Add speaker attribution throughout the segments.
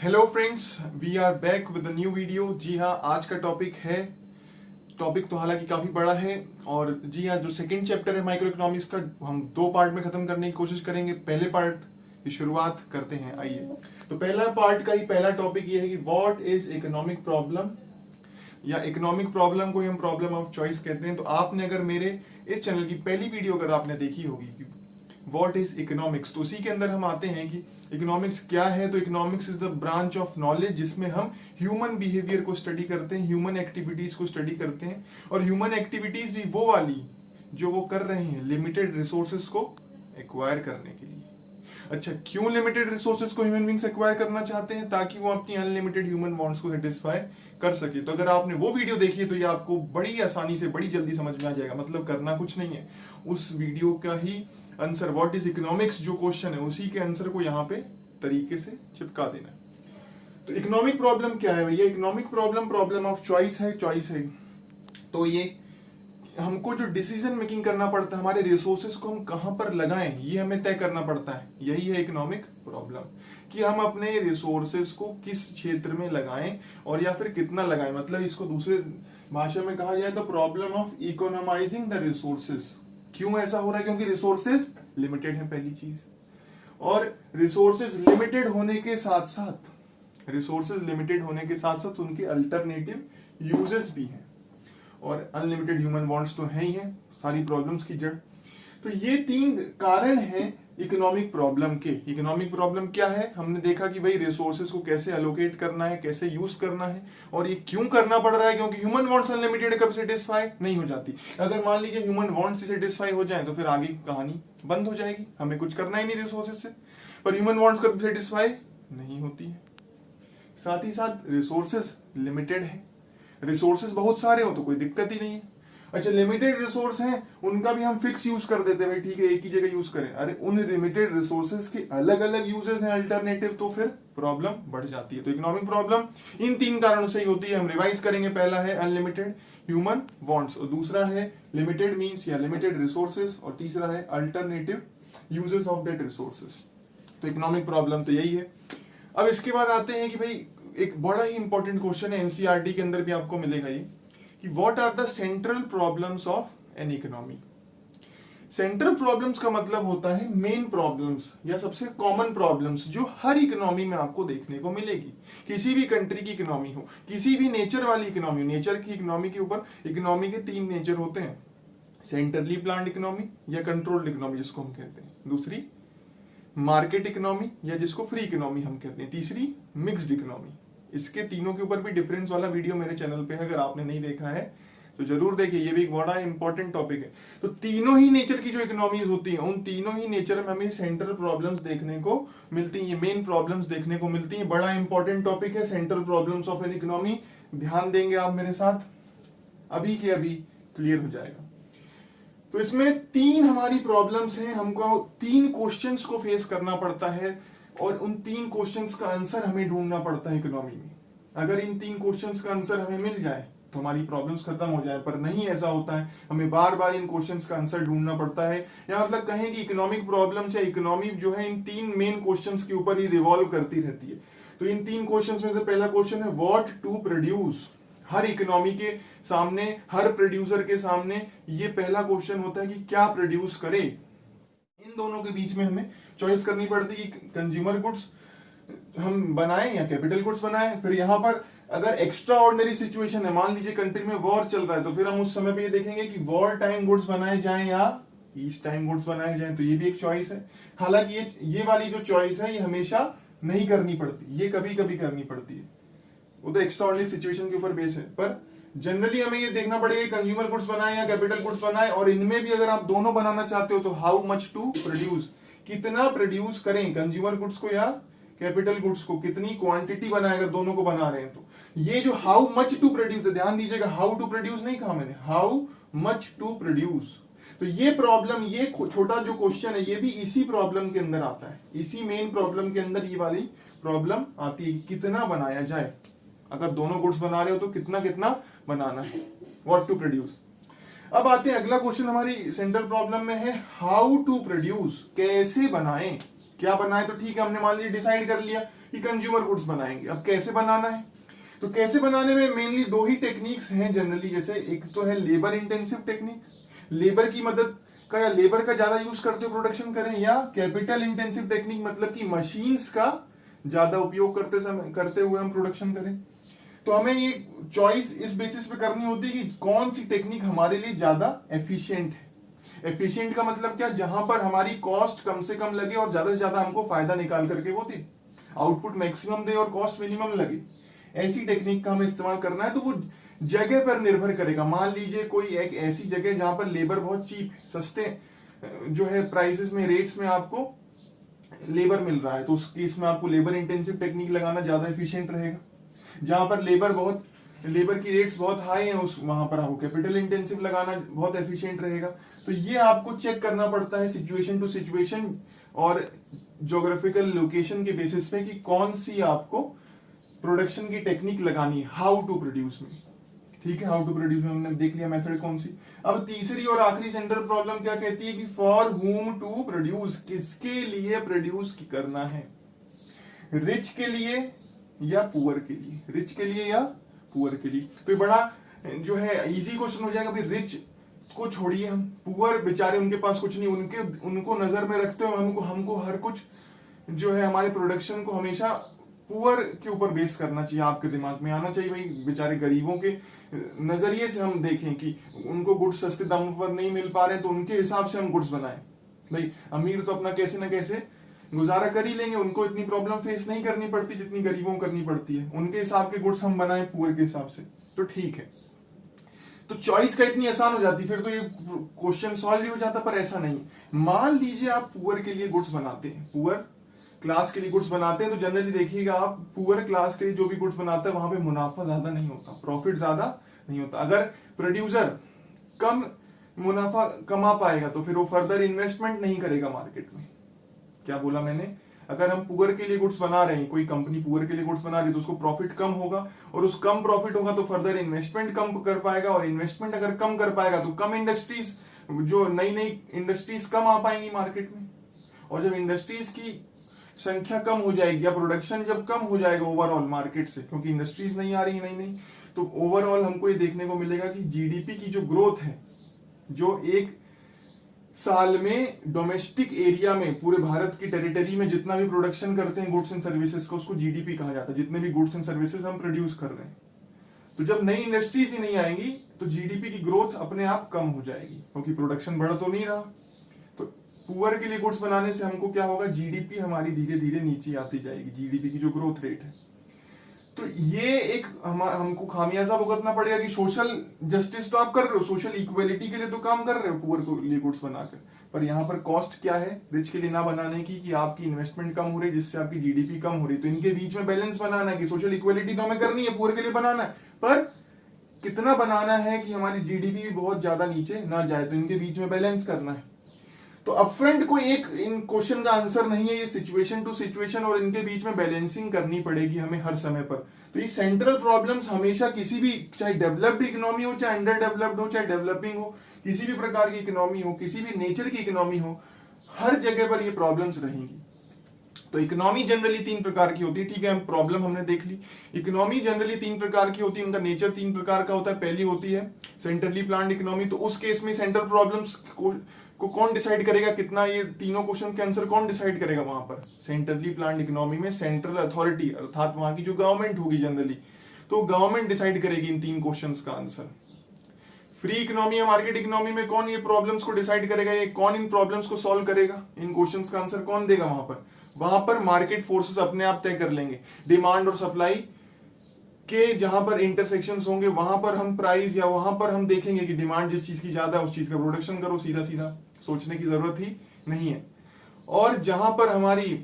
Speaker 1: Hello friends, we are back with a new video. जी हाँ, आज का टॉपिक तो हालांकि काफी बड़ा है। और जी हाँ, जो सेकंड चैप्टर है माइक्रो इकोनॉमिक्स का, हम दो पार्ट में खत्म करने की कोशिश करेंगे। पहले पार्ट की शुरुआत करते हैं, आइए। तो पहला पार्ट का ही पहला टॉपिक ये है कि व्हाट इज इकोनॉमिक प्रॉब्लम, या इकोनॉमिक प्रॉब्लम को हम प्रॉब्लम ऑफ चॉइस कहते हैं। तो आपने अगर मेरे इस चैनल की पहली वीडियो अगर आपने देखी होगी कि व्हाट इज इकोनॉमिक्स, तो उसी के अंदर हम आते हैं कि इकोनॉमिक्स क्या है। तो economics is the branch of knowledge जिसमें हम ह्यूमन बिहेवियर को स्टडी करते हैं, ह्यूमन एक्टिविटीज को स्टडी करते हैं। और ह्यूमन एक्टिविटीज भी वो वाली जो वो कर रहे हैं लिमिटेड रिसोर्सेज को एक्वायर करने के लिए। अच्छा, क्यों लिमिटेड रिसोर्सेज को ह्यूमन बींग्स एक्वायर करना चाहते हैं? ताकि वो अपनी अनलिमिटेड ह्यूमन वांट्स को सेटिस्फाई कर सके। तो अगर आपने वो वीडियो देखी है तो ये आपको बड़ी आसानी से बड़ी जल्दी समझ में आ जाएगा। मतलब करना कुछ नहीं है, उस वीडियो का ही आंसर व्हाट इज इकोनॉमिक्स जो क्वेश्चन है उसी के आंसर को यहाँ पे तरीके से चिपका देना है। तो इकोनॉमिक प्रॉब्लम क्या है भैया? इकोनॉमिक प्रॉब्लम ऑफ चॉइस है। तो ये हमको जो डिसीजन मेकिंग करना पड़ता है, हमारे रिसोर्सेज को हम कहां पर लगाएं ये हमें तय करना पड़ता है। यही है इकोनॉमिक प्रॉब्लम, कि हम अपने रिसोर्सेज को किस क्षेत्र में लगाएं और या फिर कितना लगाएं। मतलब इसको दूसरे भाषा में कहा जाए तो प्रॉब्लम ऑफ इकोनॉमाइजिंग द रिसोर्सेज। क्यों ऐसा हो रहा है? क्योंकि रिसोर्सेज लिमिटेड है, पहली चीज। और रिसोर्सेज लिमिटेड होने के साथ साथ उनके अल्टरनेटिव यूजेस भी हैं। और अनलिमिटेड ह्यूमन वांट्स तो है ही है सारी प्रॉब्लम्स की जड़। तो ये तीन कारण हैं इकोनॉमिक प्रॉब्लम के। इकोनॉमिक प्रॉब्लम क्या है? हमने देखा कि भाई रिसोर्सेज को कैसे एलोकेट करना है, कैसे यूज करना है, और ये क्यों करना पड़ रहा है? क्योंकि ह्यूमन वांट्स अनलिमिटेड कब सेटिस्फाई नहीं हो जाती। अगर मान लीजिए ह्यूमन वांट्स सेटिस्फाई हो जाए तो फिर आगे की कहानी बंद हो जाएगी, हमें कुछ करना ही नहीं रिसोर्सेज से। पर ह्यूमन वांट्स कब सेटिस्फाई नहीं होती है। साथ ही साथ रिसोर्सेज लिमिटेड है। रिसोर्सेज बहुत सारे हो तो कोई दिक्कत ही नहीं है। अच्छा, लिमिटेड रिसोर्स हैं उनका भी हम फिक्स यूज कर देते हैं, भाई ठीक है एक ही जगह यूज करें। अरे उन लिमिटेड रिसोर्सेज के अलग अलग यूजेस हैं अल्टरनेटिव, तो फिर प्रॉब्लम बढ़ जाती है। तो इकोनॉमिक प्रॉब्लम इन तीन कारणों से ही होती है। हम रिवाइज करेंगे। पहला है अनलिमिटेड ह्यूमन वांट्स, और दूसरा है लिमिटेड मींस या लिमिटेड रिसोर्सेज, और तीसरा है alternative uses of that resources. तो इकोनॉमिक प्रॉब्लम तो यही है। अब इसके बाद आते हैं कि भाई एक बड़ा ही इंपॉर्टेंट क्वेश्चन है, एनसीईआरटी के अंदर भी आपको मिलेगा ये, कि what are the central problems of an economy. Central problems का मतलब होता है मेन प्रॉब्लम्स या सबसे कॉमन प्रॉब्लम्स जो हर इकोनॉमी में आपको देखने को मिलेगी। किसी भी कंट्री की इकोनॉमी हो, किसी भी नेचर वाली इकोनॉमी हो। नेचर की इकोनॉमी के ऊपर इकोनॉमी के तीन नेचर होते हैं, सेंट्रली प्लान्ड इकोनॉमी या कंट्रोल्ड इकोनॉमी जिसको हम कहते हैं, दूसरी मार्केट इकोनॉमी या जिसको फ्री इकोनॉमी हम कहते हैं, तीसरी मिक्स्ड इकोनॉमी। इसके तीनों के ऊपर भी डिफरेंस वाला वीडियो मेरे चैनल पे है, अगर आपने नहीं देखा है तो जरूर देखिए, ये भी एक बड़ा इंपॉर्टेंट टॉपिक है। तो तीनों ही नेचर की जो इकोनॉमीज होती हैं उन तीनों ही नेचर में हमें सेंट्रल प्रॉब्लम्स देखने को मिलती हैं, मेन प्रॉब्लम्स देखने को मिलती हैं। बड़ा इंपॉर्टेंट टॉपिक है central problems of an economy. ध्यान देंगे आप मेरे साथ, अभी के अभी क्लियर हो जाएगा। तो इसमें तीन हमारी प्रॉब्लम्स हैं, हमको तीन क्वेश्चंस को फेस करना पड़ता है और उन तीन क्वेश्चंस का आंसर हमें ढूंढना पड़ता है इकोनॉमी में। अगर इन तीन क्वेश्चंस का आंसर हमें मिल जाए तो हमारी प्रॉब्लम्स खत्म हो जाए, पर नहीं ऐसा होता है, हमें बार बार इन क्वेश्चंस का आंसर ढूंढना पड़ता है। या मतलब कहें कि इकोनॉमिक प्रॉब्लम्स या इकोनॉमी जो है इन तीन मेन क्वेश्चंस के ऊपर ही रिवॉल्व करती रहती है। तो इन तीन क्वेश्चंस में से पहला क्वेश्चन है व्हाट टू प्रोड्यूस। हर इकोनॉमी के सामने, हर प्रोड्यूसर के सामने ये पहला क्वेश्चन होता है कि क्या प्रोड्यूस करे। इन दोनों के बीच में हमें चॉइस करनी पड़ती है कि कंज्यूमर गुड्स हम बनाएं या कैपिटल गुड्स बनाएं। फिर यहाँ पर अगर एक्स्ट्रा ऑर्डिनरी सिचुएशन है, मान लीजिए कंट्री में वॉर चल रहा है, तो फिर हम उस समय पे ये देखेंगे कि वॉर टाइम गुड्स बनाए जाएं या पीस टाइम गुड्स बनाए जाएं। तो ये भी एक चॉइस है। हालांकि ये वाली जो चॉइस है ये हमेशा नहीं करनी पड़ती, ये कभी कभी करनी पड़ती है, वो तो एक्स्ट्रा ऑर्डिनरी सिचुएशन के ऊपर बेस है। पर जनरली हमें ये देखना पड़ेगा कंज्यूमर गुड्स बनाए या कैपिटल गुड्स बनाए। और इनमें भी अगर आप दोनों बनाना चाहते हो तो हाउ मच टू प्रोड्यूस, कितना प्रोड्यूस करें कंज्यूमर गुड्स को या कैपिटल गुड्स को, कितनी क्वांटिटी बनाए अगर दोनों को बना रहे हैं। तो ये जो हाउ मच टू प्रोड्यूस, ध्यान दीजिएगा, हाउ टू प्रोड्यूस नहीं कहा मैंने, हाउ मच टू प्रोड्यूस। तो ये प्रॉब्लम, ये छोटा जो क्वेश्चन है ये भी इसी प्रॉब्लम के अंदर आता है, इसी मेन प्रॉब्लम के अंदर ये वाली प्रॉब्लम आती है, कितना बनाया जाए। अगर दोनों गुड्स बना रहे हो तो कितना कितना बनाना है, व्हाट टू प्रोड्यूस। अब आते हैं अगला क्वेश्चन हमारी सेंट्रल प्रॉब्लम में है हाउ टू प्रोड्यूस, कैसे बनाएं। क्या बनाए तो ठीक है, हमने मान लीजिए डिसाइड कर लिया कि कंज्यूमर गुड्स बनाएंगे। अब कैसे बनाना है, तो कैसे बनाने में मेनली दो ही टेक्निक्स हैं जनरली। जैसे एक तो है लेबर इंटेंसिव टेक्निक, लेबर की मदद का या लेबर का ज्यादा यूज करते हुए प्रोडक्शन करें, या कैपिटल इंटेंसिव टेक्निक मतलब कि मशीन्स का ज्यादा उपयोग करते हुए हम प्रोडक्शन करें। तो हमें ये चॉइस इस बेसिस पे करनी होती है कि कौन सी टेक्निक हमारे लिए ज्यादा एफिशिएंट है। एफिशिएंट का मतलब क्या, जहां पर हमारी कॉस्ट कम से कम लगे और ज्यादा से ज्यादा हमको फायदा निकाल करके वो दे, आउटपुट मैक्सिमम दे और कॉस्ट मिनिमम लगे, ऐसी टेक्निक का हमें इस्तेमाल करना है। तो वो जगह पर निर्भर करेगा। मान लीजिए कोई एक ऐसी जगह जहां पर लेबर बहुत चीप है, सस्ते जो है प्राइसेस में, रेट्स में आपको लेबर मिल रहा है, तो उस केस में आपको लेबर इंटेंसिव टेक्निक लगाना ज्यादा एफिशिएंट रहेगा। जहां पर लेबर की रेट्स बहुत हाई है, उस वहां पर आपको कैपिटल इंटेंसिव लगाना बहुत एफिशिएंट रहेगा। तो ये आपको चेक करना पड़ता है सिचुएशन टू सिचुएशन और ज्योग्राफिकल लोकेशन के बेसिस पे कि कौन सी आपको प्रोडक्शन की टेक्निक लगानी है, हाउ टू प्रोड्यूस में। ठीक है, हाउ टू प्रोड्यूस में हमने देख लिया मेथड कौन सी। अब तीसरी और आखिरी सेंट्रल प्रॉब्लम क्या कहती है कि फॉर हुम टू प्रोड्यूस, किसके लिए प्रोड्यूस करना है, रिच के लिए या पुअर के लिए, रिच के लिए या पुअर के लिए। तो ये बड़ा जो है इजी क्वेश्चन हो जाएगा। भाई रिच को छोड़िए, हम पुअर बेचारे, उनके पास कुछ नहीं, उनको नजर में रखते हुए हमको हर कुछ जो है हमारे प्रोडक्शन को हमेशा पुअर के ऊपर बेस करना चाहिए। आपके दिमाग में आना चाहिए भाई बेचारे गरीबों के नजरिए से हम देखें कि उनको गुड्स सस्ते दामों पर नहीं मिल पा रहे, तो उनके हिसाब से हम गुड्स बनाएं। भाई अमीर तो अपना कैसे ना कैसे गुजारा कर ही लेंगे, उनको इतनी प्रॉब्लम फेस नहीं करनी पड़ती जितनी गरीबों को करनी पड़ती है। उनके हिसाब के गुड्स हम बनाएं पुअर के हिसाब से, तो ठीक है। तो चॉइस का इतनी आसान हो जाती, फिर तो ये क्वेश्चन सॉल्व ही हो जाता। पर ऐसा नहीं। मान लीजिए आप पुअर के लिए गुड्स बनाते हैं, पुअर क्लास के लिए गुड्स बनाते हैं, तो जनरली देखिएगा आप पुअर क्लास के लिए जो भी गुड्स बनाता है वहां पे मुनाफा ज्यादा नहीं होता, प्रॉफिट ज्यादा नहीं होता। अगर प्रोड्यूसर कम मुनाफा कमा पाएगा तो फिर वो फर्दर इन्वेस्टमेंट नहीं करेगा मार्केट में। क्या बोला मैंने, अगर हम पुअर के लिए गुड्स बना रहे हैं, कोई कंपनी पुअर के लिए गुड्स बना रही है, तो उसको प्रॉफिट कम होगा, और उस कम प्रॉफिट होगा तो फर्दर इन्वेस्टमेंट कम कर पाएगा, और इन्वेस्टमेंट अगर कम कर पाएगा तो कम इंडस्ट्रीज, जो नई नई इंडस्ट्रीज कम आ पाएंगी मार्केट में। और जब इंडस्ट्रीज की संख्या कम हो जाएगी या प्रोडक्शन जब कम हो जाएगा ओवरऑल मार्केट से, क्योंकि इंडस्ट्रीज नहीं आ रही है नई, तो ओवरऑल हमको ये देखने को मिलेगा कि जीडीपी की जो ग्रोथ है, जो एक साल में डोमेस्टिक एरिया में पूरे भारत की टेरिटरी में जितना भी प्रोडक्शन करते हैं गुड्स एंड सर्विसेज का, उसको जीडीपी कहा जाता है। जितने भी गुड्स एंड सर्विसेज हम प्रोड्यूस कर रहे हैं, तो जब नई इंडस्ट्रीज ही नहीं आएंगी तो जीडीपी की ग्रोथ अपने आप कम हो जाएगी, क्योंकि प्रोडक्शन बढ़ तो नहीं रहा। तो पुअर के लिए गुड्स बनाने से हमको क्या होगा, जीडीपी हमारी धीरे धीरे नीचे आती जाएगी, जीडीपी की जो ग्रोथ रेट है। तो ये एक हमको खामियाजा भुगतना पड़ेगा कि सोशल जस्टिस तो आप कर रहे हो, सोशल इक्वलिटी के लिए तो काम कर रहे हो पुअर के लिए गुड्स बनाकर, पर यहाँ पर कॉस्ट क्या है रिच के लिए ना बनाने की, कि आपकी इन्वेस्टमेंट कम हो रही है जिससे आपकी जीडीपी कम हो रही है। तो इनके बीच में बैलेंस बनाना है कि सोशल इक्वलिटी तो हमें करनी है, पुअर के लिए बनाना है, पर कितना बनाना है कि हमारी जीडीपी भी बहुत ज्यादा नीचे ना जाए, तो इनके बीच में बैलेंस करना है। तो अपफ्रंट कोई एक इन क्वेश्चन का आंसर नहीं है, ये सिचुएशन टू सिचुएशन और इनके बीच में बैलेंसिंग करनी पड़ेगी हमें हर समय पर। तो ये सेंट्रल प्रॉब्लम्स हमेशा किसी भी, चाहे डेवलप्ड इकोनॉमी हो, चाहे अंडर डेवलप्ड हो, चाहे डेवलपिंग हो, किसी भी प्रकार की इकोनॉमी हो, किसी भी नेचर की इकोनॉमी हो, हर जगह पर ये प्रॉब्लम्स रहेंगी। तो इकोनॉमी जनरली 3 प्रकार की होती है, ठीक है, हम प्रॉब्लम हमने देख ली। इकोनॉमी जनरली 3 प्रकार की होती है, उनका नेचर 3 प्रकार का होता है। पहली होती है सेंट्रली प्लान्ड इकोनॉमी, तो उस केस में सेंट्रल प्रॉब्लम्स को कौन डिसाइड करेगा, कितना, ये तीनों क्वेश्चन के आंसर कौन डिसाइड करेगा वहां पर। सेंट्रली प्लान्ड इकोनॉमी में सेंट्रल अथॉरिटी अर्थात वहां की जो गवर्नमेंट होगी जनरली, तो गवर्नमेंट डिसाइड करेगी इन 3 क्वेश्चंस का आंसर। फ्री इकोनॉमी या मार्केट इकोनॉमी में कौन ये प्रॉब्लम्स को डिसाइड करेगा, ये कौन इन प्रॉब्लम्स को सॉल्व करेगा, इन क्वेश्चंस का आंसर कौन देगा वहां पर मार्केट फोर्सेस अपने आप तय कर लेंगे। डिमांड और सप्लाई के जहां पर इंटरसेक्शंस होंगे वहां पर हम प्राइस, या वहां पर हम देखेंगे कि डिमांड जिस चीज की ज्यादा है उस चीज का प्रोडक्शन करो, सीधा सीधा, सोचने की जरूरत ही नहीं है। और जहां पर हमारी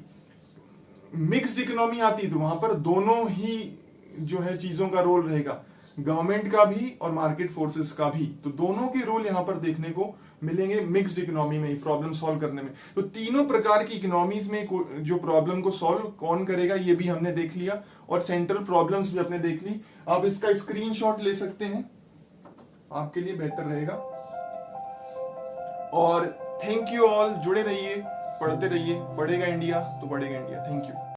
Speaker 1: मिक्स्ड इकोनॉमी आती है तो वहां पर दोनों ही जो है चीजों का रोल रहेगा, गवर्नमेंट का भी और मार्केट फोर्सेस का भी। तो दोनों के रोल यहां पर देखने को मिलेंगे मिक्स्ड इकोनॉमी में प्रॉब्लम सॉल्व करने में। तो तीनों प्रकार की इकोनॉमीज में जो प्रॉब्लम को सॉल्व कौन करेगा ये भी हमने देख लिया, और सेंट्रल प्रॉब्लम्स भी आपने देख ली। आप इसका स्क्रीनशॉट ले सकते हैं, आपके लिए बेहतर रहेगा। और थैंक यू ऑल, जुड़े रहिए, पढ़ते रहिए, बढ़ेगा इंडिया तो बढ़ेगा इंडिया। Thank you.